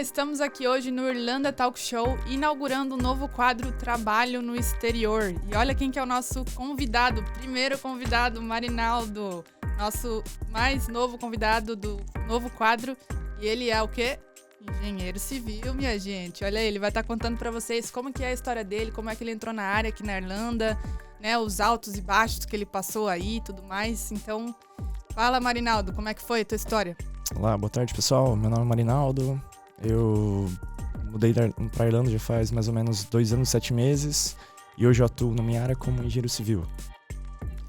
estamos aqui hoje no Irlanda Talk Show, inaugurando um novo quadro Trabalho no Exterior. E olha quem que é o nosso convidado, primeiro convidado, Marinaldo, nosso mais novo convidado do novo quadro. E ele é o quê? Engenheiro civil, minha gente. Olha aí, ele vai estar contando para vocês como que é a história dele, como é que ele entrou na área aqui na Irlanda, né, os altos e baixos que ele passou aí e tudo mais. Então, fala, Marinaldo, como é que foi a tua história? Olá, boa tarde, pessoal. Meu nome é Marinaldo. Eu mudei para Irlanda já faz mais ou menos 2 anos e 7 meses e hoje eu atuo na minha área como engenheiro civil.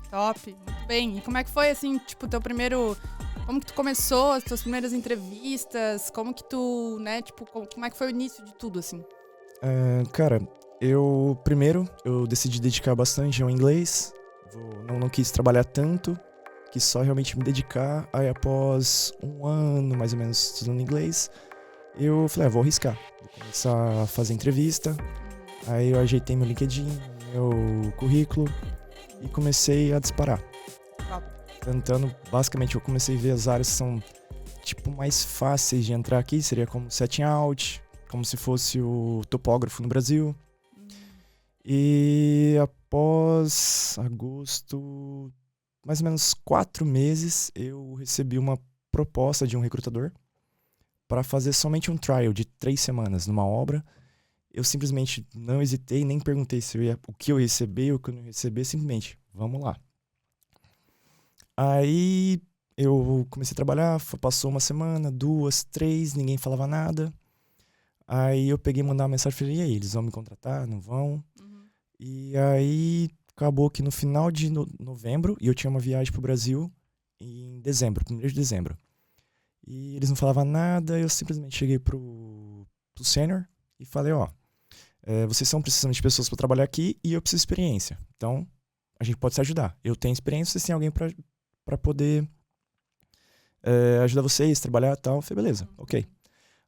Top, muito bem. E como é que foi, assim, tipo, teu primeiro... Como que tu começou as tuas primeiras entrevistas? Como que tu, né, tipo, como é que foi o início de tudo, assim? Cara, eu decidi dedicar bastante ao inglês. Não quis trabalhar tanto, quis só realmente me dedicar. Aí após 1 ano, mais ou menos, estudando inglês, eu falei, vou arriscar. Vou começar a fazer entrevista. Aí eu ajeitei meu LinkedIn, meu currículo e comecei a disparar. Tentando, basicamente, eu comecei a ver as áreas que são, tipo, mais fáceis de entrar aqui. Seria como setting out, como se fosse o topógrafo no Brasil. E após agosto, mais ou menos 4 meses, eu recebi uma proposta de um recrutador para fazer somente um trial de 3 semanas numa obra. Eu simplesmente não hesitei, nem perguntei o que eu ia receber ou o que eu não ia receber, simplesmente, vamos lá. Aí eu comecei a trabalhar, passou 1 semana, 2, 3, ninguém falava nada. Aí eu peguei e mandei uma mensagem e falei, e aí, eles vão me contratar, não vão? E aí acabou que no final de novembro, e eu tinha uma viagem pro Brasil em dezembro, 1º de dezembro. E eles não falavam nada, eu simplesmente cheguei pro sênior e falei, vocês estão precisando de pessoas para trabalhar aqui e eu preciso de experiência. Então, a gente pode se ajudar. Eu tenho experiência, vocês têm alguém para poder ajudar vocês, trabalhar e tal. Eu falei, beleza, ok.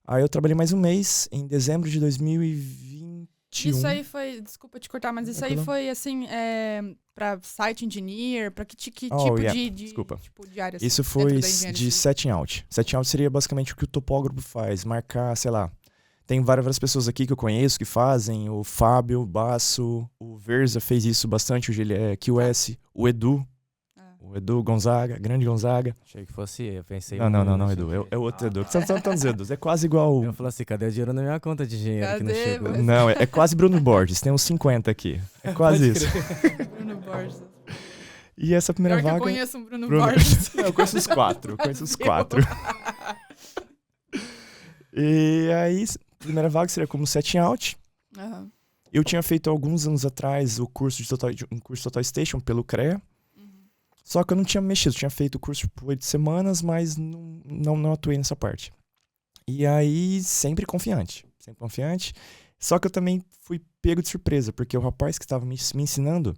Aí eu trabalhei mais 1 mês, em dezembro de 2021. Isso aí foi, desculpa te cortar, mas isso aí foi, assim, pra site engineer, pra que tipo de área? Assim, isso foi de setting out. Setting out seria basicamente o que o topógrafo faz, marcar, sei lá. Tem várias pessoas aqui que eu conheço que fazem, o Fábio, o Basso, o Verza fez isso bastante, hoje ele é QS, o Edu Gonzaga, grande Gonzaga. Achei que fosse eu, pensei... Não, Edu, é o outro Edu. São todos Edus, é quase igual... Eu falei assim, cadê o dinheiro na minha conta de engenheiro que não chegou? Mas... Não, é quase Bruno Borges, tem uns 50 aqui. É quase isso. Bruno Borges. E essa primeira vaga... eu conheço um Bruno Borges. Eu conheço os 4, E aí, primeira vaga seria como setting out. Uhum. Eu tinha feito alguns anos atrás um curso Total Station pelo CREA. Só que eu não tinha mexido, tinha feito o curso por 8 semanas, mas não atuei nessa parte. E aí, sempre confiante. Só que eu também fui pego de surpresa, porque o rapaz que estava me ensinando,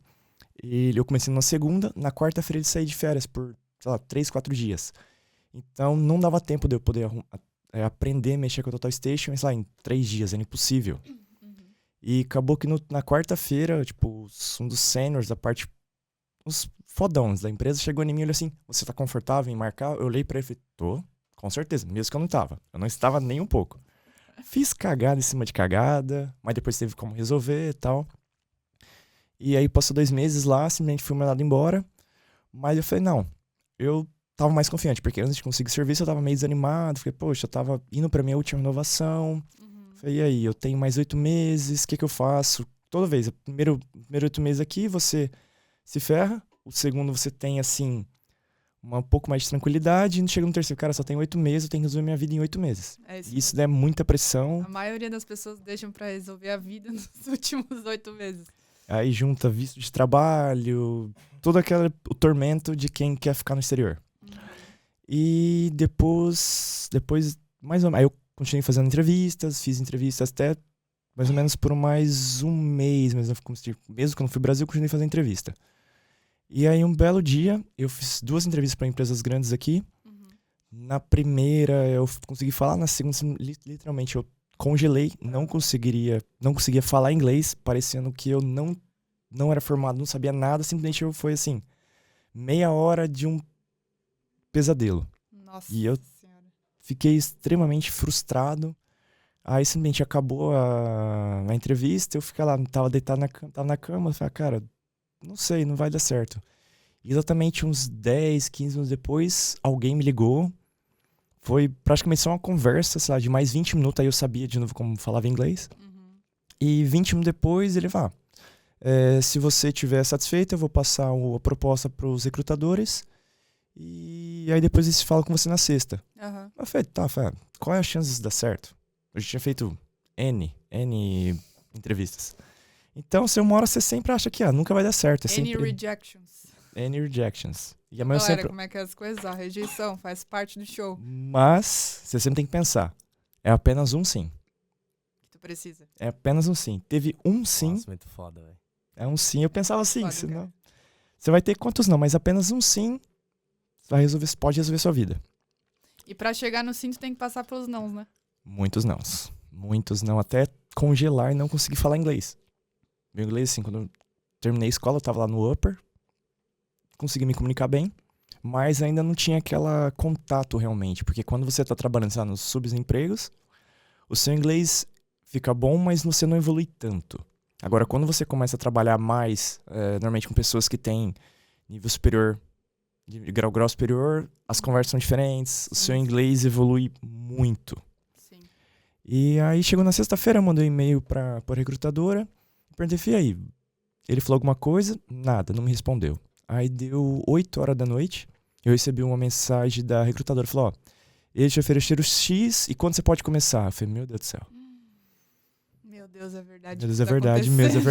eu comecei na segunda, na quarta-feira ele saía de férias por, sei lá, 3, 4 dias. Então, não dava tempo de eu poder aprender a mexer com o Total Station, sei lá, em 3 dias, era impossível. E acabou que na quarta-feira, tipo, um dos seniors da parte... Os fodões da empresa chegou em mim e olhou assim, você tá confortável em marcar? Eu olhei pra ele e falei, tô, com certeza, mesmo que eu não tava. Eu não estava nem um pouco. Fiz cagada em cima de cagada, mas depois teve como resolver e tal. E aí passou 2 meses lá, simplesmente fui mandado embora. Mas eu falei, não, eu tava mais confiante, porque antes de conseguir serviço eu tava meio desanimado. Falei, poxa, eu tava indo pra minha última renovação. Falei, e aí, eu tenho mais 8 meses, o que eu faço? Toda vez, primeiro 8 meses aqui, você se ferra. O segundo você tem, assim, um pouco mais de tranquilidade. E chega no terceiro, cara, só tenho 8 meses, eu tenho que resolver minha vida em 8 meses. Isso dá muita pressão. A maioria das pessoas deixam pra resolver a vida nos últimos 8 meses. Aí junta visto de trabalho, todo o tormento de quem quer ficar no exterior. E depois, mais ou menos, aí eu continuei fazendo entrevistas, fiz entrevistas até mais ou menos por mais 1 mês, mesmo que eu não fui ao Brasil, eu continuei fazendo entrevista. E aí um belo dia, eu fiz 2 entrevistas para empresas grandes aqui. Na primeira eu consegui falar, na segunda literalmente eu congelei, não conseguia falar inglês, parecendo que eu não era formado, não sabia nada, simplesmente foi assim, meia hora de um pesadelo. Nossa e eu Senhora. Fiquei extremamente frustrado. Aí simplesmente acabou a entrevista, eu fiquei lá, tava deitado tava na cama, falei, cara, não sei, não vai dar certo. E exatamente uns 10, 15 minutos depois, alguém me ligou. Foi praticamente só uma conversa, sei lá, de mais 20 minutos, aí eu sabia de novo como falava inglês. E 20 minutos depois ele falou, se você estiver satisfeito, eu vou passar a proposta para os recrutadores e aí depois eles falam com você na sexta. Eu falei, qual é a chance de dar certo? Eu já tinha feito N entrevistas. Então, se uma hora você sempre acha que nunca vai dar certo. Any rejections. Any rejections. E a Galera, sempre... como é que é as coisas? A rejeição faz parte do show. Mas, você sempre tem que pensar, é apenas um sim. Que tu precisa. É apenas um sim. Teve um sim. Nossa, muito foda, velho. É um sim. Eu pensava assim, Foda, senão... Você vai ter quantos não, mas apenas um sim pode resolver sua vida. E pra chegar no sim, tu tem que passar pelos nãos, né? Muitos nãos. Muitos não. Até congelar e não conseguir falar inglês. Meu inglês, assim, quando eu terminei a escola, eu tava lá no upper. Consegui me comunicar bem. Mas ainda não tinha aquele contato realmente. Porque quando você tá trabalhando, sei lá, nos subempregos, o seu inglês fica bom, mas você não evolui tanto. Agora, quando você começa a trabalhar mais, normalmente com pessoas que têm nível superior, de grau superior, as conversas são diferentes, o seu inglês evolui muito. Sim. E aí, chegou na sexta-feira, eu mandei um e-mail pra recrutadora, perguntei, e aí? Ele falou alguma coisa? Nada, não me respondeu. Aí deu 8 horas da noite, eu recebi uma mensagem da recrutadora, falou, eles te ofereceram X, e quando você pode começar? Eu falei, meu Deus do céu. Meu Deus, é verdade. Meu Deus, é verdade mesmo, é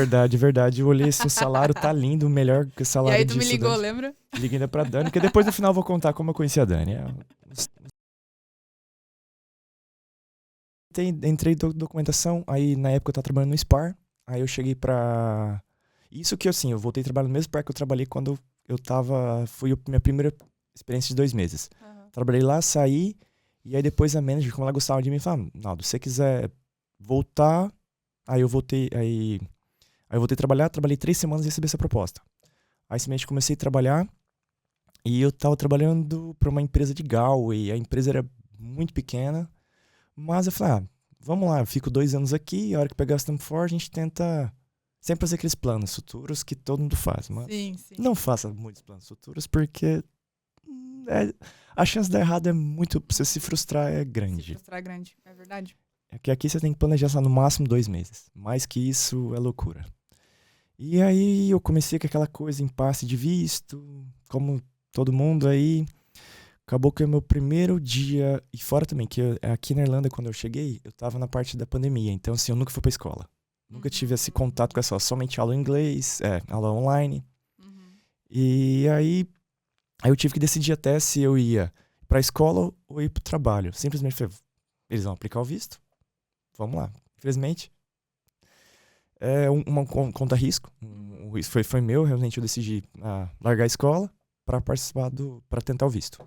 verdade. Eu olhei assim, o salário tá lindo, melhor que o salário de estudante. E aí tu me ligou, lembra? Liguei ainda pra Dani, porque depois no final eu vou contar como eu conheci a Dani. Entrei na documentação, aí na época eu tava trabalhando no SPAR, aí eu cheguei pra... Isso que assim, eu voltei a trabalhar no mesmo SPAR que eu trabalhei quando eu tava... Foi a minha primeira experiência de 2 meses. Trabalhei lá, saí, e aí depois a manager, como ela gostava de mim, falou, Naldo, se você quiser voltar... Aí eu voltei a trabalhar, trabalhei 3 semanas e recebi essa proposta. Aí simplesmente comecei a trabalhar e eu tava trabalhando para uma empresa de Galway, a empresa era muito pequena, mas eu falei, vamos lá, eu fico 2 anos aqui, a hora que pegar o Stanford a gente tenta sempre fazer aqueles planos futuros que todo mundo faz, mas sim. Não faça muitos planos futuros porque a chance de dar errado é muito, pra você se frustrar é grande. Se frustrar é grande, é verdade. É que aqui você tem que planejar só no máximo 2 meses. Mais que isso é loucura. E aí eu comecei com aquela coisa, impasse de visto, como todo mundo aí. Acabou que o meu primeiro dia, e fora também, que aqui na Irlanda, quando eu cheguei, eu tava na parte da pandemia. Então, assim, eu nunca fui pra escola. Nunca tive esse contato com a escola, somente aula em inglês, aula online. E aí eu tive que decidir até se eu ia pra escola ou ir pro trabalho. Simplesmente falei, eles vão aplicar o visto. Vamos lá. Infelizmente, é uma conta risco. Foi meu, realmente eu decidi largar a escola para participar para tentar o visto.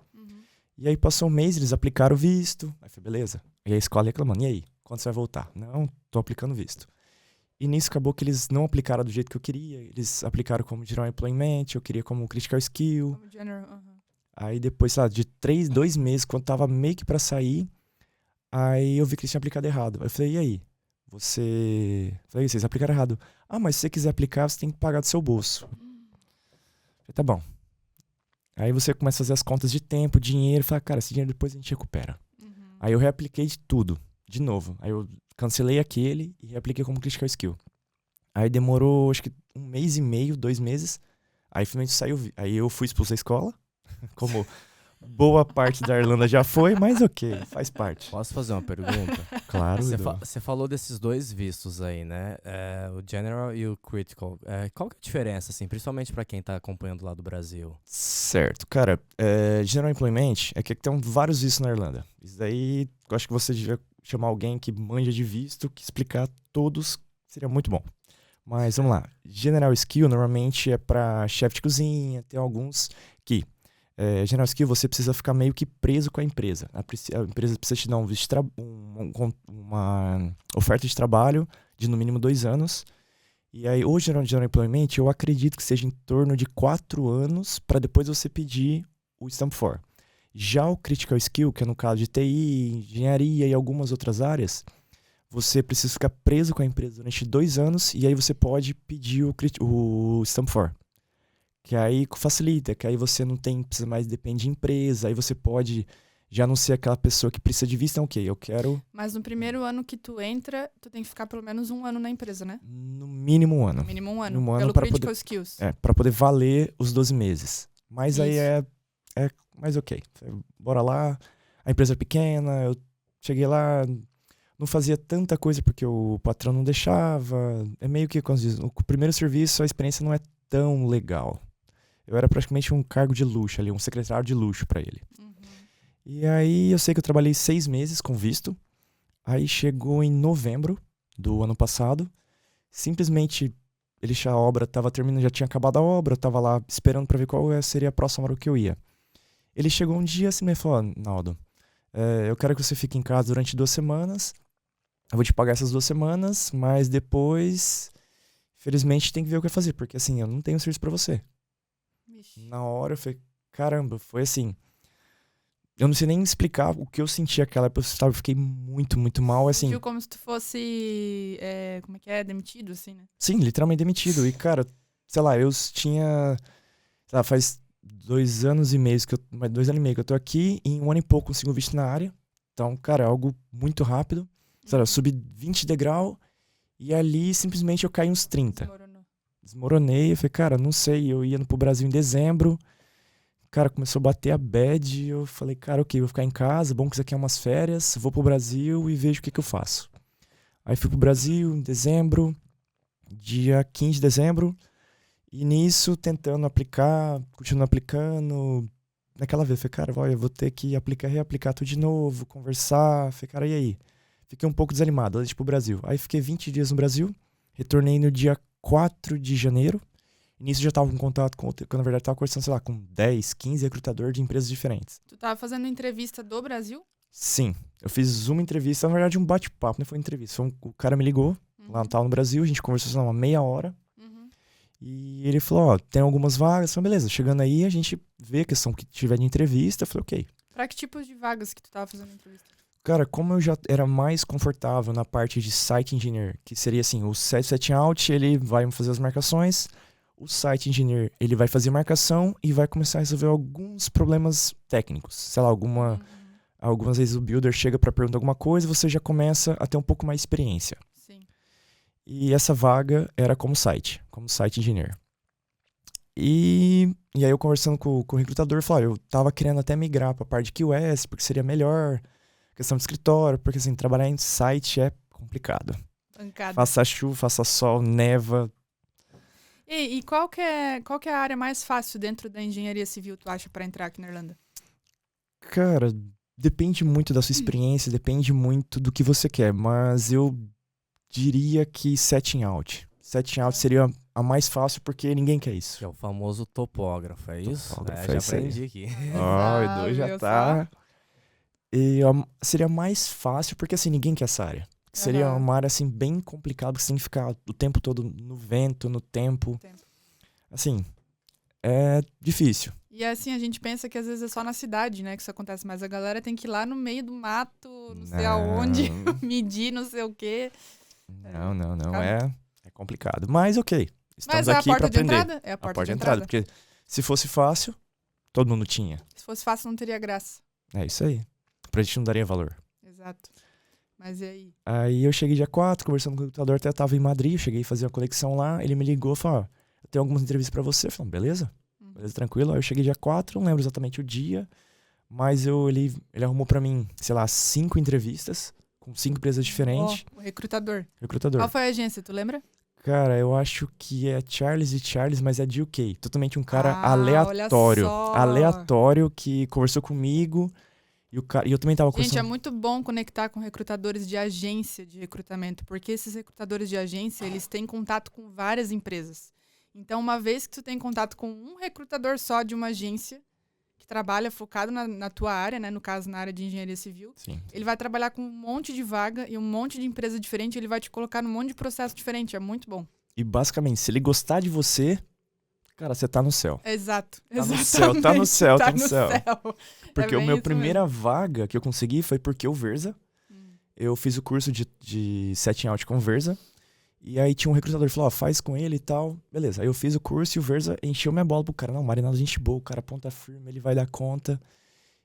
E aí passou um mês, eles aplicaram o visto. Aí foi beleza. E a escola reclamando, e aí? Quando você vai voltar? Não, tô aplicando o visto. E nisso acabou que eles não aplicaram do jeito que eu queria. Eles aplicaram como General Employment, eu queria como Critical Skill. Como general, Aí depois, sei lá, de 2 meses, quando tava meio que pra sair, aí eu vi que eles tinham aplicado errado. Aí eu falei, e aí? Vocês aplicaram errado. Mas se você quiser aplicar, você tem que pagar do seu bolso. Falei, tá bom. Aí você começa a fazer as contas de tempo, dinheiro. Fala, cara, esse dinheiro depois a gente recupera. Aí eu reapliquei de tudo, de novo. Aí eu cancelei aquele e reapliquei como Critical Skill. Aí demorou, acho que 1 mês e meio, 2 meses. Aí finalmente saiu. Aí eu fui expulso da escola, como... Boa parte da Irlanda já foi, mas ok, faz parte. Posso fazer uma pergunta? Claro. Você falou desses 2 vistos aí, né? O General e o Critical. Qual que é a diferença, assim, principalmente para quem tá acompanhando lá do Brasil? Certo, cara. General Employment é que tem vários vistos na Irlanda. Isso daí, eu acho que você devia chamar alguém que manja de visto, que explicar todos seria muito bom. Mas vamos lá. General Skill normalmente é para chefe de cozinha, tem alguns que... General Skill, você precisa ficar meio que preso com a empresa. A empresa precisa te dar uma oferta de trabalho de no mínimo 2 anos. E aí, hoje, no General Employment, eu acredito que seja em torno de 4 anos para depois você pedir o Stamp 4. Já o Critical Skill, que é no caso de TI, engenharia e algumas outras áreas, você precisa ficar preso com a empresa durante 2 anos e aí você pode pedir o Stamp 4. Que aí facilita, que aí você não precisa mais depender de empresa, aí você pode já não ser aquela pessoa que precisa de visto, ok, eu quero... Mas no primeiro ano que tu entra, tu tem que ficar pelo menos 1 ano na empresa, né? No mínimo 1 ano. No mínimo 1 ano, No ano pelo pra Critical poder- Skills. Pra poder valer os 12 meses. Mas aí Isso. é mais ok. Bora lá, a empresa é pequena, eu cheguei lá, não fazia tanta coisa porque o patrão não deixava. É meio que, como diz, o primeiro serviço, a experiência não é tão legal. Eu era praticamente um cargo de luxo ali, um secretário de luxo pra ele. Uhum. E aí eu sei que eu trabalhei 6 meses com visto. Aí chegou em novembro do ano passado. Simplesmente a obra estava terminando, já tinha acabado a obra, eu tava lá esperando pra ver qual seria a próxima hora que eu ia. Ele chegou um dia assim e me falou: Naldo, eu quero que você fique em casa durante 2 semanas. Eu vou te pagar essas 2 semanas, mas depois, infelizmente, tem que ver o que fazer, porque assim, eu não tenho serviço pra você. Vixe. Na hora eu falei, caramba, foi assim. Eu não sei nem explicar o que eu senti aquela época, eu fiquei muito, muito mal, assim. Viu como se tu fosse, como é que é, demitido, assim, né? Sim, literalmente demitido. E, cara, sei lá, eu tinha, sei lá, faz 2 anos e meio que 2 anos e meio que eu tô aqui, e em 1 ano e pouco consigo um visto na área. Então, cara, é algo muito rápido. Sei lá, eu subi 20 degrau e ali simplesmente eu caí uns 30. Desmoronou. Desmoronei, eu falei, cara, não sei, eu ia pro Brasil em dezembro. Cara, começou a bater a bad e eu falei, cara, ok, vou ficar em casa, bom que isso aqui é umas férias, vou pro Brasil e vejo o que eu faço. Aí fui pro Brasil em dezembro, dia 15 de dezembro, e nisso tentando aplicar, continuando aplicando. Naquela vez, falei, cara, olha, eu vou ter que reaplicar tudo de novo, conversar. Falei, cara, e aí? Fiquei um pouco desanimado antes de ir pro Brasil. Aí fiquei 20 dias no Brasil, retornei no dia 4 de janeiro. Nisso já tava em contato com, na verdade tava conversando, sei lá, com 10, 15 recrutadores de empresas diferentes. Tu tava fazendo entrevista do Brasil? Sim, eu fiz uma entrevista, na verdade um bate-papo, não foi entrevista. O cara me ligou, lá tava no Brasil, a gente conversou, sei lá, uma meia hora. E ele falou, ó, tem algumas vagas. Eu falei, beleza, chegando aí a gente vê a questão que tiver de entrevista. Eu falei, ok. Pra que tipos de vagas que tu tava fazendo entrevista? Cara, como eu já era mais confortável na parte de site engineer, que seria assim, o setting out, ele vai fazer as marcações, o site engineer, ele vai fazer marcação e vai começar a resolver alguns problemas técnicos. Sei lá, algumas vezes o builder chega para perguntar alguma coisa e você já começa a ter um pouco mais de experiência. Sim. E essa vaga era como site engineer. E aí eu conversando com o recrutador, eu falei, eu tava querendo até migrar pra parte de QS, porque seria melhor, questão de escritório, porque assim, trabalhar em site é complicado. Pancada. Faça chuva, faça sol, neva. E qual que é a área mais fácil dentro da engenharia civil, tu acha, pra entrar aqui na Irlanda? Cara, depende muito da sua experiência, depende muito do que você quer, mas eu diria que setting out. Setting out seria a mais fácil porque ninguém quer isso. Que é o famoso topógrafo, é isso? Topógrafo, Já é isso aí. aprendi aqui. Ó, o Edu já viu tá. E seria mais fácil porque assim, ninguém quer essa área. Seria uma área assim bem complicada, porque você tem que ficar o tempo todo no vento, no tempo. Assim, é difícil. E assim, a gente pensa que às vezes é só na cidade, né, que isso acontece, mas a galera tem que ir lá no meio do mato, não sei aonde, medir não sei o quê. Não, é complicado. Mas ok, estamos Mas é a aqui pra porta de aprender. entrada? É a porta de entrada. Porque se fosse fácil, todo mundo tinha. Se fosse fácil, não teria graça. É isso aí. Pra gente não daria valor. Exato. Mas e aí? Aí eu cheguei dia 4, conversando com o recrutador, até tava em Madrid, eu cheguei a fazer uma conexão lá, ele me ligou e falou, ó, eu tenho algumas entrevistas pra você. Eu falei, beleza? Beleza, tranquilo. Aí eu cheguei dia 4, não lembro exatamente o dia, mas ele arrumou pra mim, sei lá, 5 entrevistas, com 5 empresas diferentes. O recrutador. Recrutador. Qual foi a agência, tu lembra? Cara, eu acho que é Charles, mas é de UK. Totalmente um cara olha aleatório. só. Aleatório que conversou comigo. E eu também tava Gente, conversando. é muito bom conectar com recrutadores de agência de recrutamento, porque esses recrutadores de agência, eles têm contato com várias empresas. Então, uma vez que tu tem contato com um recrutador só de uma agência, que trabalha focado na tua área, né, no caso na área de engenharia civil, Sim. ele vai trabalhar com um monte de vaga e um monte de empresa diferente, ele vai te colocar num monte de processo diferente, é muito bom. E basicamente, se ele gostar de você, cara, você tá no céu. Exato. Tá no céu, tá no céu, tá no céu. céu. Porque É a bem minha isso primeira mesmo. vaga que eu consegui foi porque o Versa, eu fiz o curso de Setting Out com o Versa. E aí tinha um recrutador que falou, faz com ele e tal. Beleza, aí eu fiz o curso e o Versa encheu minha bola pro cara. Não, Marinaldo, gente boa, o cara ponta firme, ele vai dar conta.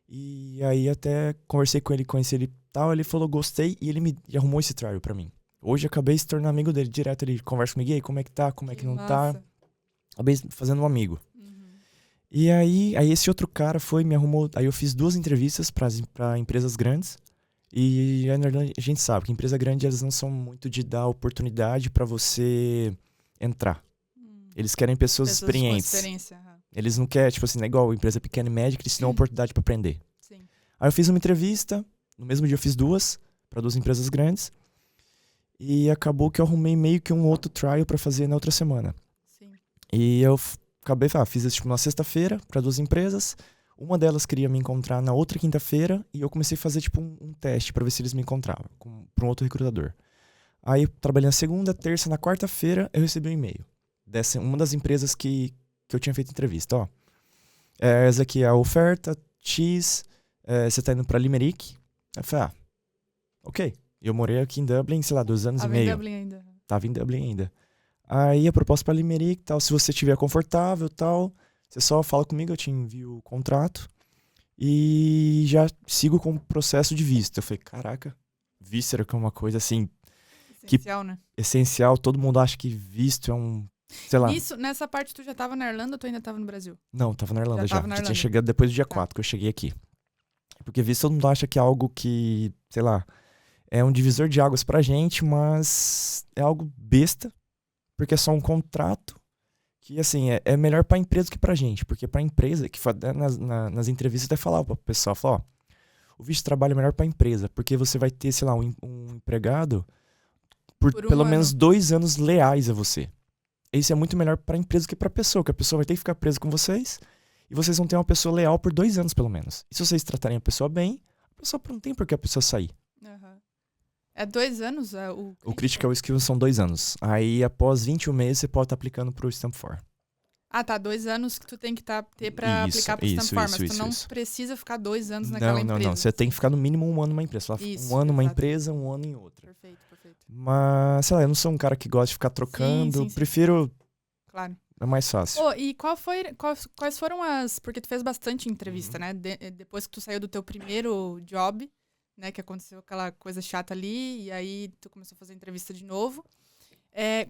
E aí até conversei com ele, conheci ele e tal, ele falou, gostei, e ele me arrumou esse trial pra mim. Hoje eu acabei se tornando amigo dele direto, ele conversa comigo, e aí, como é que tá, como é que não tá. Acabei fazendo um amigo. E aí esse outro cara me arrumou, aí eu fiz 2 entrevistas pra empresas grandes. E a gente sabe que empresa grande, elas não são muito de dar oportunidade pra você entrar. Eles querem pessoas experientes. Eles não querem, tipo assim, não é igual empresa pequena e média, que eles te dão oportunidade pra aprender. Sim. Aí eu fiz uma entrevista, no mesmo dia eu fiz 2, pra 2 empresas grandes. E acabou que eu arrumei meio que um outro trial pra fazer na outra semana. Sim. E eu fiz isso tipo, na sexta-feira pra 2 empresas. Uma delas queria me encontrar na outra quinta-feira e eu comecei a fazer tipo um teste pra ver se eles me encontravam pra um outro recrutador. Aí eu trabalhei na segunda, terça, na quarta-feira eu recebi um e-mail uma das empresas que eu tinha feito entrevista. Ó, essa aqui é a oferta, X, você tá indo pra Limerick. Aí eu falei, ok. Eu morei aqui em Dublin, sei lá, 2 anos e meio. Tava em Dublin ainda. Aí a proposta pra Limerick, tal, se você estiver confortável, tal, você só fala comigo, eu te envio o contrato e já sigo com o processo de visto. Eu falei, caraca, visto era uma coisa assim... Essencial, né? Essencial, todo mundo acha que visto é sei lá. Nessa parte tu já tava na Irlanda ou tu ainda tava no Brasil? Não, tava na Irlanda já. Já tinha chegado depois do dia 4 que eu cheguei aqui. Porque visto todo mundo acha que é algo que, sei lá, é um divisor de águas pra gente, mas é algo besta, porque é só um contrato que, assim, é melhor pra empresa que pra gente. Porque pra empresa, que nas entrevistas até falava pro pessoal, o visto de trabalho é melhor pra empresa, porque você vai ter, sei lá, um empregado por pelo menos 2 anos leais a você. Isso é muito melhor pra empresa que pra pessoa, que a pessoa vai ter que ficar presa com vocês e vocês vão ter uma pessoa leal por 2 anos, pelo menos. E se vocês tratarem a pessoa bem, a pessoa não tem por que a pessoa sair. É 2 anos o Critical Skills são 2 anos. Aí, após 21 meses, você pode estar aplicando pro Stamp 4. Ah, tá. 2 anos que tu tem que ter pra aplicar pro Stamp 4, mas tu não precisa ficar 2 anos naquela empresa. Não. Você tem que ficar no mínimo 1 ano numa empresa. Um ano numa empresa, 1 ano em outra. Perfeito. Mas, sei lá, eu não sou um cara que gosta de ficar trocando. Sim. Prefiro... Claro. É mais fácil. E quais foram porque tu fez bastante entrevista, né? Depois que tu saiu do teu primeiro job, né? Que aconteceu aquela coisa chata ali, e aí tu começou a fazer entrevista de novo.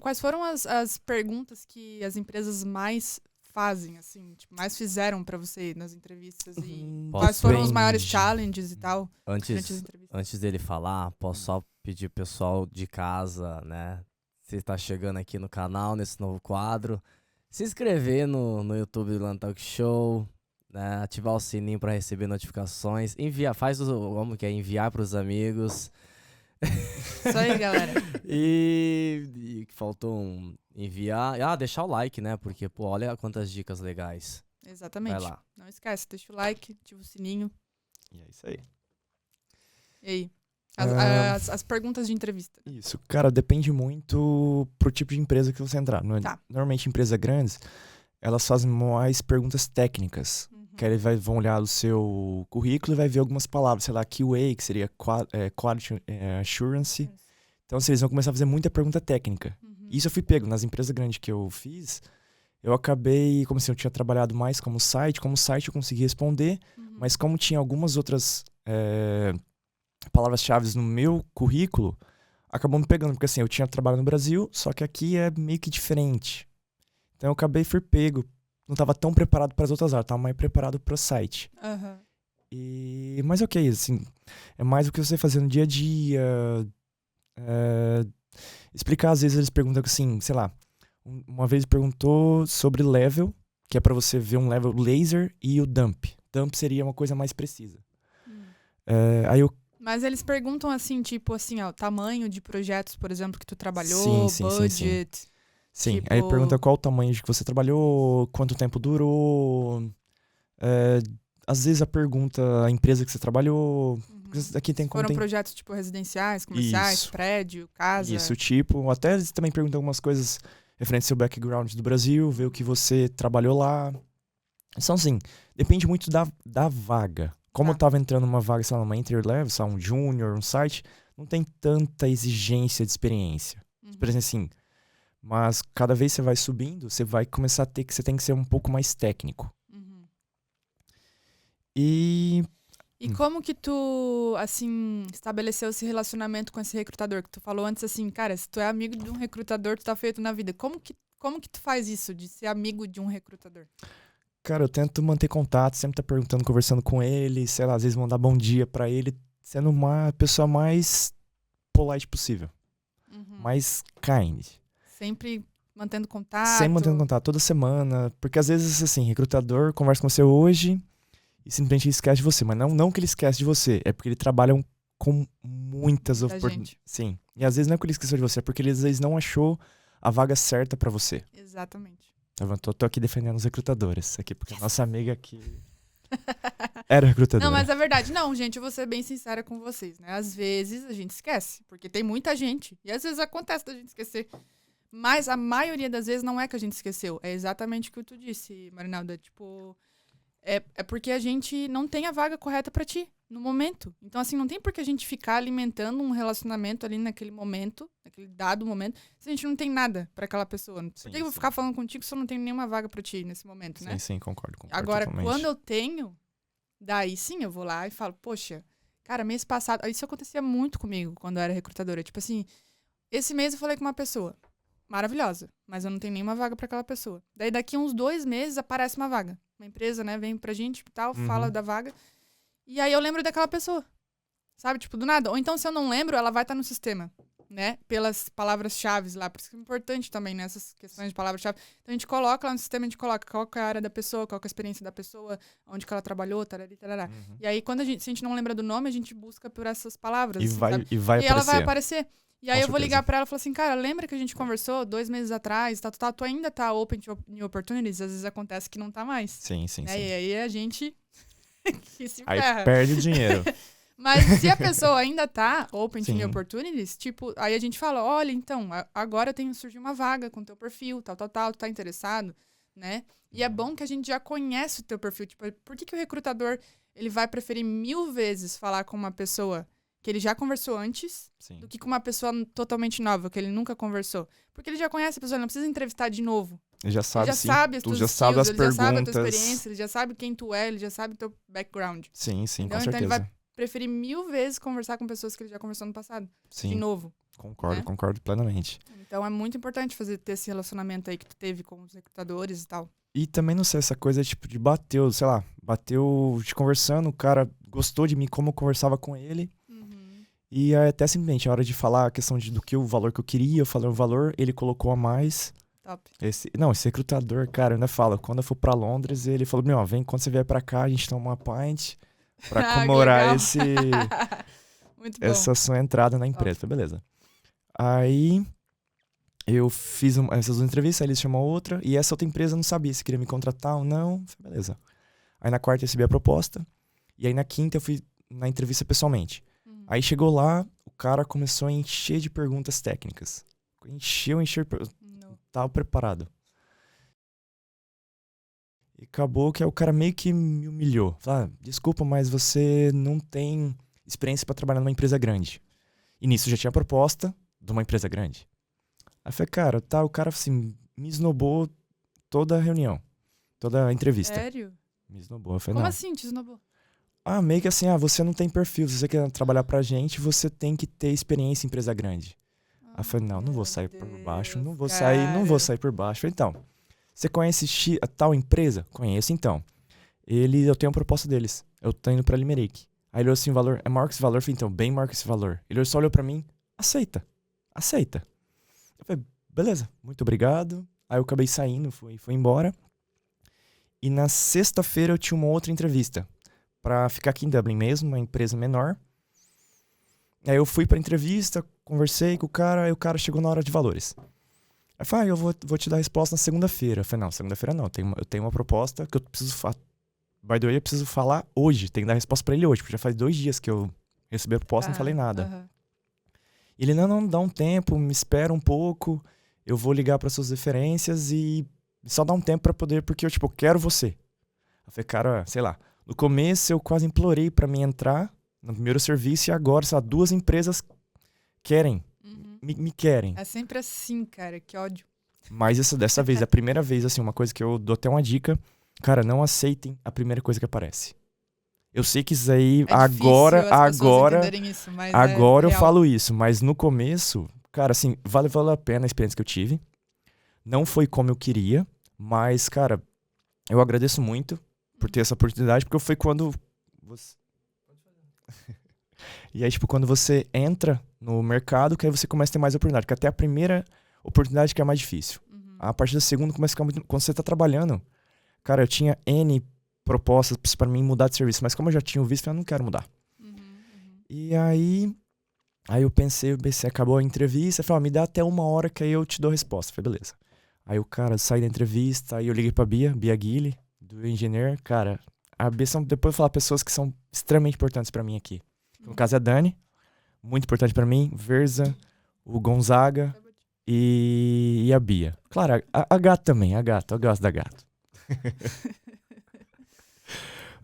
Quais foram as perguntas que as empresas mais fazem, assim? Tipo, mais fizeram pra você nas entrevistas? E quais foram os maiores challenges e tal? Antes dele falar, posso só pedir pro pessoal de casa, né? Você tá chegando aqui no canal, nesse novo quadro, se inscrever no YouTube do Irlanda Talk Show, né? Ativar o sininho pra receber notificações, enviar pros amigos. Isso aí, galera. E faltou enviar, deixar o like, né? Porque, olha quantas dicas legais. Exatamente. Vai lá. Não esquece, deixa o like, ativa o sininho. E é isso aí. E aí? As perguntas de entrevista. Isso, cara, depende muito pro tipo de empresa que você entrar. Normalmente, empresas grandes, elas fazem mais perguntas técnicas. Que aí vão olhar o seu currículo e vai ver algumas palavras, sei lá, QA, que seria Quality Assurance. Então, eles vão começar a fazer muita pergunta técnica. Isso eu fui pego. Nas empresas grandes que eu fiz, eu acabei, como assim, eu tinha trabalhado mais como site eu consegui responder, mas como tinha algumas outras palavras-chave no meu currículo, acabou me pegando, porque assim, eu tinha trabalhado no Brasil, só que aqui é meio que diferente. Então eu fui pego. Não estava tão preparado para as outras áreas, estava mais preparado para o site. Mas ok, assim, é mais o que você fazer no dia a dia. Explicar, às vezes eles perguntam assim, sei lá, uma vez perguntou sobre level, que é para você ver um level laser e o dump. Dump seria uma coisa mais precisa. Mas eles perguntam assim, tipo assim, tamanho de projetos, por exemplo, que tu trabalhou, budget... Sim, tipo... aí pergunta qual o tamanho de que você trabalhou, quanto tempo durou, às vezes a empresa que você trabalhou, aqui tem foram projetos tipo residenciais, comerciais, prédio, casa. Isso, tipo, até eles também perguntam algumas coisas referentes ao seu background do Brasil, ver o que você trabalhou lá. Então, assim, depende muito da vaga. Como eu tava entrando numa vaga, sei lá, uma entry level, sei lá, um junior, um site, não tem tanta exigência de experiência. Experiência assim. Mas cada vez você vai subindo, você vai começar a ter que... Você tem que ser um pouco mais técnico. E como que tu, assim, estabeleceu esse relacionamento com esse recrutador? Que tu falou antes, assim, cara, se tu é amigo de um recrutador, tu tá feito na vida. Como que tu faz isso, de ser amigo de um recrutador? Cara, eu tento manter contato, sempre tá perguntando, conversando com ele, sei lá, às vezes mandar bom dia pra ele, sendo uma pessoa mais polite possível. Mais kind. Sempre mantendo contato. Sempre mantendo contato, toda semana. Porque às vezes, assim, recrutador conversa com você hoje e simplesmente esquece de você. Mas não que ele esquece de você, é porque ele trabalha com muitas oportunidades. Sim. E às vezes não é que ele esqueceu de você, é porque ele às vezes não achou a vaga certa pra você. Exatamente. Eu tô aqui defendendo os recrutadores aqui, porque a nossa amiga aqui era recrutadora. Não, mas é verdade. Não, gente, eu vou ser bem sincera com vocês, né? Às vezes a gente esquece, porque tem muita gente. E às vezes acontece da gente esquecer. Mas a maioria das vezes não é que a gente esqueceu. É exatamente o que tu disse, Marinaldo. É tipo... É porque a gente não tem a vaga correta pra ti, no momento. Então, assim, não tem por que a gente ficar alimentando um relacionamento ali naquele momento, naquele dado momento, se a gente não tem nada pra aquela pessoa. Por que eu vou ficar falando contigo se eu não tenho nenhuma vaga pra ti nesse momento, né? Sim, concordo Agora, totalmente. quando eu tenho, daí sim eu vou lá e falo, poxa, cara, mês passado... Isso acontecia muito comigo quando eu era recrutadora. Tipo assim, esse mês eu falei com uma pessoa maravilhosa, mas eu não tenho nenhuma vaga pra aquela pessoa. Daí daqui uns 2 meses aparece uma vaga. Uma empresa, né, vem pra gente e tal, fala da vaga. E aí eu lembro daquela pessoa, sabe? Tipo, do nada. Ou então, se eu não lembro, ela vai estar no sistema, né? Pelas palavras-chave lá. Por isso que é importante também, né? Essas questões de palavras-chave. Então, a gente coloca lá no sistema, a gente coloca qual que é a área da pessoa, qual que é a experiência da pessoa, onde que ela trabalhou, tarari, tarará. E aí, se a gente não lembra do nome, a gente busca por essas palavras. E assim, vai e ela vai aparecer. E aí Com eu vou certeza. ligar pra ela e falar assim, cara, lembra que a gente conversou 2 meses atrás, tu ainda tá open to new opportunities? Às vezes acontece que não tá mais. Sim. E aí a gente que se Aí ferra. perde o dinheiro. Mas se a pessoa ainda tá open to Sim. new opportunities, tipo, aí a gente fala, olha, então, agora surgiu uma vaga com o teu perfil, tal, tu tá interessado, né? E é bom que a gente já conhece o teu perfil. Tipo, por que o recrutador, ele vai preferir 1000 vezes falar com uma pessoa que ele já conversou antes, Sim. do que com uma pessoa totalmente nova, que ele nunca conversou? Porque ele já conhece a pessoa, ele não precisa entrevistar de novo. Ele já sabe, Ele já sim. sabe as Tu tuas já skills, sabe as ele já sabe a tua perguntas. experiência, ele já sabe quem tu é, ele já sabe o teu background. Sim, com Então certeza. ele vai preferir 1000 vezes conversar com pessoas que ele já conversou no passado. Sim, De novo. concordo, né? concordo plenamente. Então é muito importante ter esse relacionamento aí que tu teve com os recrutadores e tal. E também, não sei, essa coisa tipo de bateu te conversando, o cara gostou de mim, como eu conversava com ele. E aí, até simplesmente, a hora de falar a questão o valor que eu queria, eu falei o valor, ele colocou a mais. Top. Esse recrutador, cara, eu ainda falo, quando eu for pra Londres, ele falou, meu, vem, quando você vier pra cá, a gente toma uma pint pra Ah, comemorar que Muito bom. essa sua entrada na empresa. Falei, beleza. Aí eu fiz essas 2 entrevistas, aí eles chamam outra, e essa outra empresa não sabia se queria me contratar ou não. Falei, beleza. Aí na quarta eu recebi a proposta, e aí na quinta eu fui na entrevista pessoalmente. Aí chegou lá, o cara começou a encher de perguntas técnicas. Encheu. Tava preparado. E acabou que o cara meio que me humilhou. Falou, desculpa, mas você não tem experiência pra trabalhar numa empresa grande. E nisso já tinha proposta de uma empresa grande. Aí eu falei, cara, o cara assim, me esnobou toda a reunião. Toda a entrevista. Sério? Me esnobou. Eu falei, Como não. assim te esnobou? Meio que assim, você não tem perfil. Se você quer trabalhar pra gente, você tem que ter experiência em empresa grande. Aí eu falei, não vou sair por baixo, não vou sair por baixo. Eu falei, então, você conhece a tal empresa? Conheço, então. Eu tenho uma proposta deles. Eu tô indo pra Limerick. Aí ele olhou assim, o valor é maior que esse valor? Eu falei, então, bem maior que esse valor. Ele só olhou pra mim, aceita. Eu falei, beleza, muito obrigado. Aí eu acabei saindo, fui embora. E na sexta-feira eu tinha uma outra entrevista. Pra ficar aqui em Dublin mesmo, uma empresa menor. Aí eu fui pra entrevista, conversei com o cara, aí o cara chegou na hora de valores. Aí eu falei, eu vou te dar a resposta na segunda-feira. Eu falei, não, segunda-feira não, eu tenho uma proposta que eu preciso by the way, eu preciso falar hoje, tem que dar a resposta pra ele hoje, porque já faz 2 dias que eu recebi a proposta e não falei nada. Ele, não, dá um tempo, me espera um pouco, eu vou ligar para suas referências e só dá um tempo pra poder, porque eu quero você. Eu falei, cara, sei lá, no começo eu quase implorei pra mim entrar no primeiro serviço e agora, 2 empresas querem. Uhum. Me querem. É sempre assim, cara, que ódio. Mas dessa vez, a primeira vez, assim, uma coisa que eu dou até uma dica. Cara, não aceitem a primeira coisa que aparece. Eu sei que isso aí, É difícil as pessoas entenderem isso, mas agora é eu real. falo isso. Mas no começo, cara, assim, valeu a pena a experiência que eu tive. Não foi como eu queria, mas, cara, eu agradeço muito por ter essa oportunidade, porque foi quando você... E aí, tipo, quando você entra no mercado, que aí você começa a ter mais oportunidade. Porque até a primeira oportunidade que é mais difícil. Uhum. A partir da segunda começa a ficar muito... Quando você tá trabalhando, cara, eu tinha N propostas pra mim mudar de serviço. Mas como eu já tinha o visto, eu não quero mudar. Uhum. E aí eu pensei, acabou a entrevista. Eu falei, me dá até 1 hora que aí eu te dou a resposta. Eu falei, beleza. Aí o cara sai da entrevista, aí eu liguei pra Bia Guille, do engineer. Cara, a Bia depois eu falar pessoas que são extremamente importantes pra mim aqui. No caso é a Dani, muito importante pra mim, Verza, o Gonzaga e a Bia. Claro, a Gato também, eu gosto da Gato.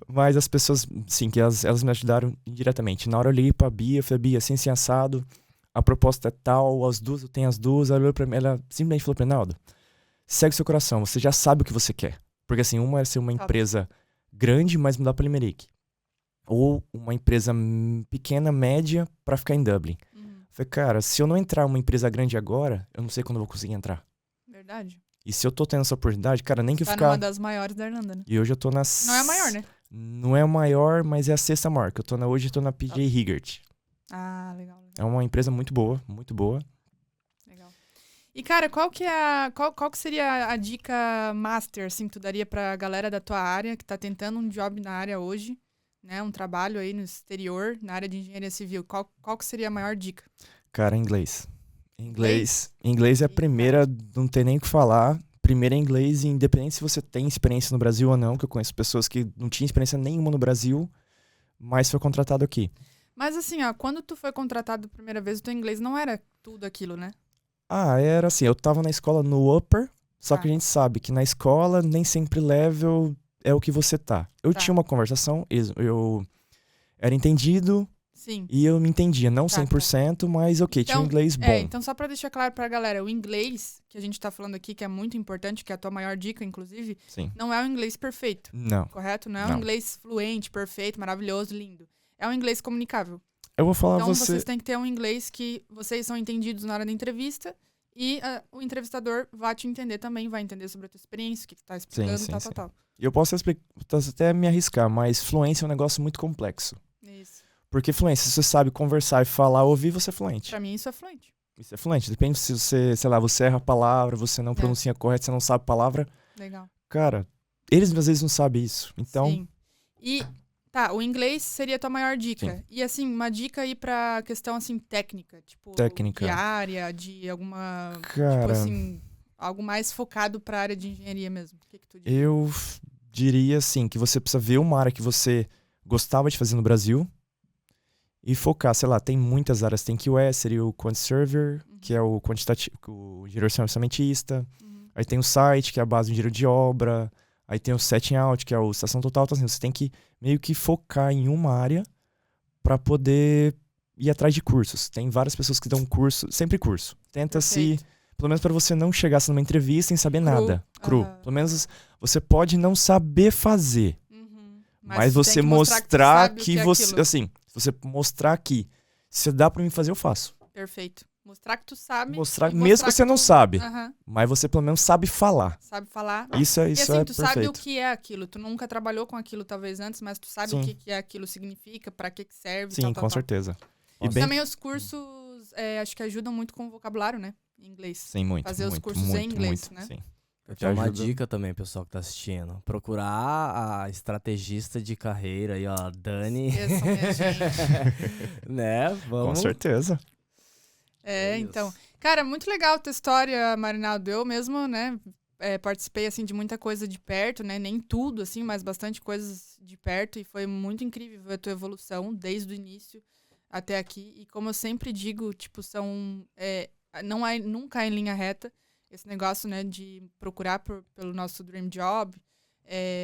Mas as pessoas, sim, que elas me ajudaram indiretamente. Na hora eu liguei pra Bia, eu falei, Bia, assim assado, a proposta é tal, as duas, eu tenho as duas. Ela olhou pra mim, ela simplesmente falou pra mim, Naldo, segue seu coração, você já sabe o que você quer. Porque assim, uma é ser uma empresa grande, mas mudar pra Limerick. Ou uma empresa pequena, média, pra ficar em Dublin. Falei, cara, se eu não entrar em uma empresa grande agora, eu não sei quando eu vou conseguir entrar. Verdade. E se eu tô tendo essa oportunidade, cara, nem que eu Tá ficar... numa das maiores da Irlanda, né? E hoje eu tô na... Não é a maior, né? Não é a maior, mas é a 6ª maior. Que hoje eu tô na PJ Higgert. Ah, legal. É uma empresa muito boa, muito boa. Legal. E, cara, qual que seria a dica master, assim, que tu daria pra galera da tua área, que tá tentando um job na área hoje, né? Um trabalho aí no exterior, na área de engenharia civil. Qual que seria a maior dica? Cara, inglês. Inglês é a primeira, não tem nem o que falar. Primeiro é inglês, e independente se você tem experiência no Brasil ou não, que eu conheço pessoas que não tinham experiência nenhuma no Brasil, mas foi contratado aqui. Mas assim, ó, quando tu foi contratado a primeira vez, o teu inglês não era tudo aquilo, né? Era assim, eu tava na escola no upper, só que a gente sabe que na escola nem sempre level é o que você tá. Eu tinha uma conversação, eu era entendido. Sim. E eu me entendia, não 100%, mas ok, tinha um inglês bom. Então só pra deixar claro pra galera, o inglês que a gente tá falando aqui, que é muito importante, que é a tua maior dica, inclusive, Sim. não é o inglês perfeito. Não. Correto? Não é um inglês fluente, perfeito, maravilhoso, lindo. É um inglês comunicável. Eu vou falar então vocês têm que ter um inglês que vocês são entendidos na hora da entrevista e o entrevistador vai te entender também, vai entender sobre a tua experiência, o que tu tá explicando, sim. tal. E eu posso até me arriscar, mas fluência é um negócio muito complexo. Isso. Porque fluência, se você sabe conversar e falar, ouvir, você é fluente. Pra mim isso é fluente. Isso é fluente. Depende se você, sei lá, você erra a palavra, você não pronuncia correto, você não sabe a palavra. Legal. Cara, eles às vezes não sabem isso. Então... Sim. E, o inglês seria a tua maior dica. Sim. E, assim, uma dica aí pra questão, assim, técnica. Tipo, de área, de alguma... Cara... Tipo, assim, algo mais focado pra área de engenharia mesmo. O que tu diria? Eu diria, assim, que você precisa ver uma área que você gostava de fazer no Brasil e focar, sei lá, tem muitas áreas. Tem QS, seria o Quant Server, que é o quantitativo, o engenheiro orçamentista. Aí tem o site, que é a base do engenheiro de obra. Aí tem o setting out, que é o estação total. Então, assim, você tem que meio que focar em uma área para poder ir atrás de cursos. Tem várias pessoas que dão curso, sempre curso. Tenta pelo menos para você não chegar numa entrevista sem saber nada. Cru. Pelo menos você pode não saber fazer. Mas você mostrar que você, assim, se você mostrar que se dá pra mim fazer, eu faço. Perfeito. Mostrar que tu sabe. Mesmo que você não sabe. Mas você pelo menos sabe falar. Sabe falar. Isso e assim, é tu perfeito. sabe o que é aquilo. Tu nunca trabalhou com aquilo talvez antes, mas tu sabe o que é aquilo significa, pra que serve. Sim, com certeza. E também os cursos, acho que ajudam muito com o vocabulário, né? Em inglês. Sim, muito. Fazer os cursos em inglês, né? Sim. Eu tenho uma dica também, pessoal que tá assistindo. Procurar a estrategista de carreira aí, ó, Dani. Isso, minha gente. Né? Vamos. Com certeza. Então. Cara, muito legal a tua história, Marinaldo. Eu mesmo, né, participei, assim, de muita coisa de perto, né? Nem tudo, assim, mas bastante coisas de perto. E foi muito incrível ver a tua evolução desde o início até aqui. E como eu sempre digo, tipo, não é nunca em linha reta. Esse negócio, né, de procurar pelo nosso dream job,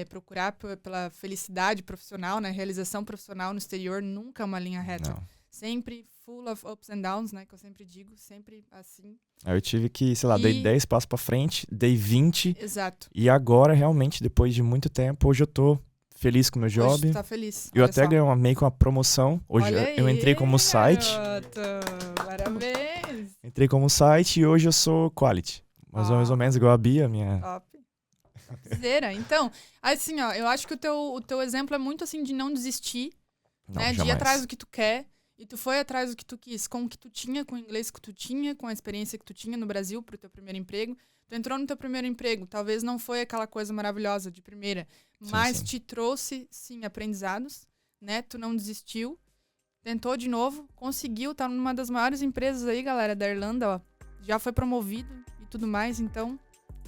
procurar pela felicidade profissional, né, realização profissional no exterior, nunca é uma linha reta. Não. sempre full of ups and downs, né? Que eu sempre digo, sempre assim. Aí eu tive que, sei lá, dei 10 passos pra frente, dei 20. Exato. E agora, realmente, depois de muito tempo, hoje eu tô feliz com o meu job. Hoje tu tá feliz. Eu olha até só. ganhei meio que uma promoção. Hoje Olha eu entrei aí, como site. garoto. Parabéns. Entrei como site e hoje eu sou quality. Mas mais ou menos igual a Bia, minha... Top. Topzera. Então, assim, ó, eu acho que o teu exemplo é muito assim de não desistir, Não, né? De ir jamais. atrás do que tu quer. E tu foi atrás do que tu quis, com o que tu tinha, com o inglês que tu tinha, com a experiência que tu tinha no Brasil pro teu primeiro emprego. Tu entrou no teu primeiro emprego, talvez não foi aquela coisa maravilhosa de primeira, mas sim. te trouxe, sim, aprendizados, né? Tu não desistiu, tentou de novo, conseguiu, tá numa das maiores empresas aí, galera, da Irlanda, ó. Já foi promovido e tudo mais, então...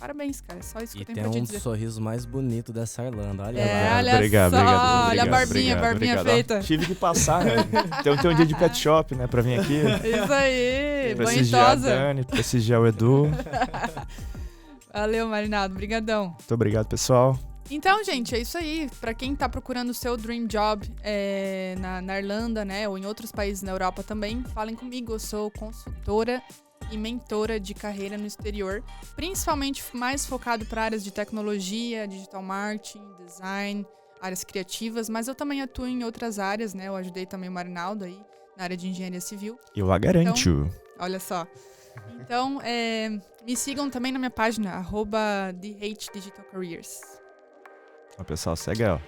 Parabéns, cara. É só isso que E eu tenho tem pra te um dizer. dos sorrisos mais bonitos dessa Irlanda. Olha É, lá. olha Obrigado, só. obrigado, Olha a barbinha, obrigado, barbinha obrigado. feita. Ó, tive que passar, né? Tem um dia de pet shop, né? Pra vir aqui. Isso aí, Prestigiar a bonitosa. Dani, prestigiar o Edu. Valeu, Marinaldo. Brigadão. Muito obrigado, pessoal. Então, gente, é isso aí. Pra quem tá procurando o seu dream job na Irlanda, né? Ou em outros países na Europa também, falem comigo. Eu sou consultora e mentora de carreira no exterior, principalmente mais focado para áreas de tecnologia, digital marketing, design, áreas criativas, mas eu também atuo em outras áreas, né? Eu ajudei também o Marinaldo aí na área de engenharia civil. Eu a garanto. Olha só. Então, me sigam também na minha página, @DHDigitalCareers. Ó, pessoal, segue aí, ó.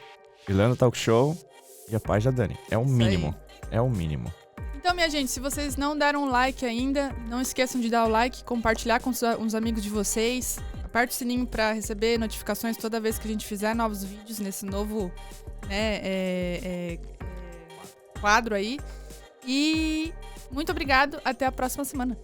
Irlanda Talk Show e a página da Dani. É o Isso mínimo. aí. É o mínimo. Então, minha gente, se vocês não deram um like ainda, não esqueçam de dar o like, compartilhar com os amigos de vocês. Aperte o sininho para receber notificações toda vez que a gente fizer novos vídeos nesse novo, né, quadro aí. E muito obrigado, até a próxima semana.